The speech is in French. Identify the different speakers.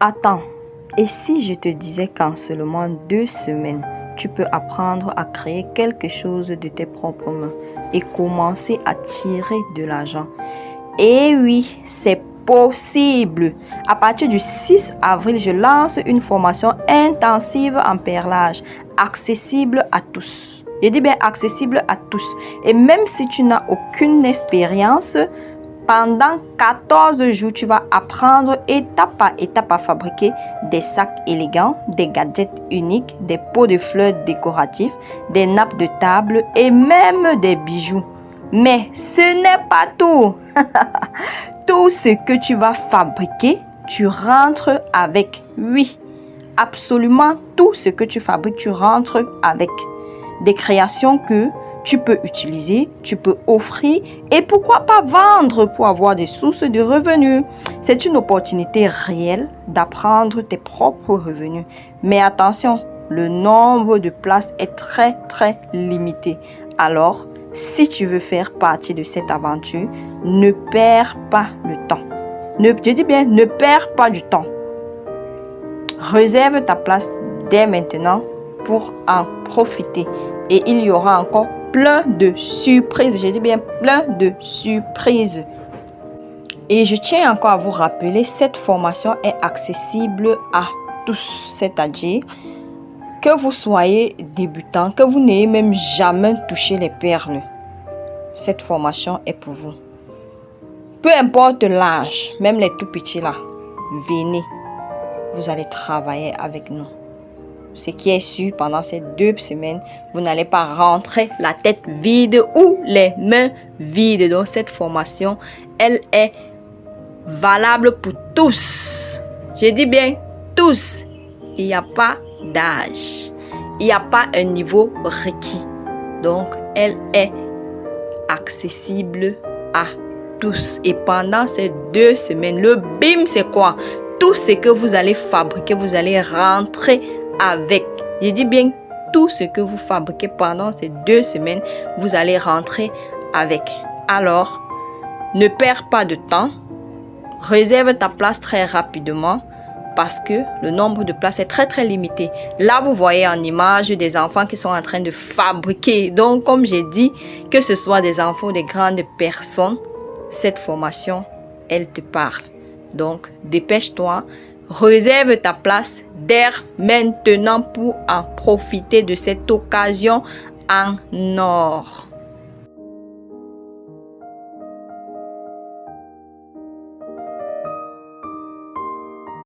Speaker 1: Attends, et si je te disais qu'en seulement 2 semaines, tu peux apprendre à créer quelque chose de tes propres mains et commencer à tirer de l'argent? Eh oui, c'est possible. À partir du 6 avril, je lance une formation intensive en perlage, accessible à tous. Je dis bien accessible à tous. Et même si tu n'as aucune expérience, pendant 14 jours, tu vas apprendre étape par étape à fabriquer des sacs élégants, des gadgets uniques, des pots de fleurs décoratifs, des nappes de table et même des bijoux. Mais ce n'est pas tout. Tout ce que tu vas fabriquer, tu rentres avec. Oui, absolument tout ce que tu fabriques, tu rentres avec. Des créations que tu peux utiliser, tu peux offrir et pourquoi pas vendre pour avoir des sources de revenus. C'est une opportunité réelle d'apprendre tes propres revenus. Mais attention, le nombre de places est très limité. Alors, si tu veux faire partie de cette aventure, ne perds pas le temps. Je dis bien, ne perds pas du temps. Réserve ta place dès maintenant pour en profiter. Et il y aura encore plein de surprises. Je dis bien plein de surprises. Et je tiens encore à vous rappeler, cette formation est accessible à tous. C'est-à-dire que vous soyez débutant, que vous n'ayez même jamais touché les perles. Cette formation est pour vous. Peu importe l'âge, même les tout petits là, venez. Vous allez travailler avec nous. Ce qui est sûr, pendant ces 2 semaines, vous n'allez pas rentrer la tête vide ou les mains vides. Donc cette formation, elle est valable pour tous. Je dis bien tous. Il n'y a pas d'âge. Il n'y a pas un niveau requis. Donc elle est accessible à tous. Et pendant ces 2 semaines, le BIM c'est quoi? Tout ce que vous allez fabriquer, vous allez rentrer avec. Je dis bien tout ce que vous fabriquez pendant ces 2 semaines, vous allez rentrer avec. Alors, ne perds pas de temps. Réserve ta place très rapidement parce que le nombre de places est très limité. Là, vous voyez en image des enfants qui sont en train de fabriquer. Donc, comme j'ai dit, que ce soit des enfants ou des grandes personnes, cette formation, elle te parle. Donc, dépêche-toi. Réserve ta place dès maintenant pour en profiter de cette occasion en or.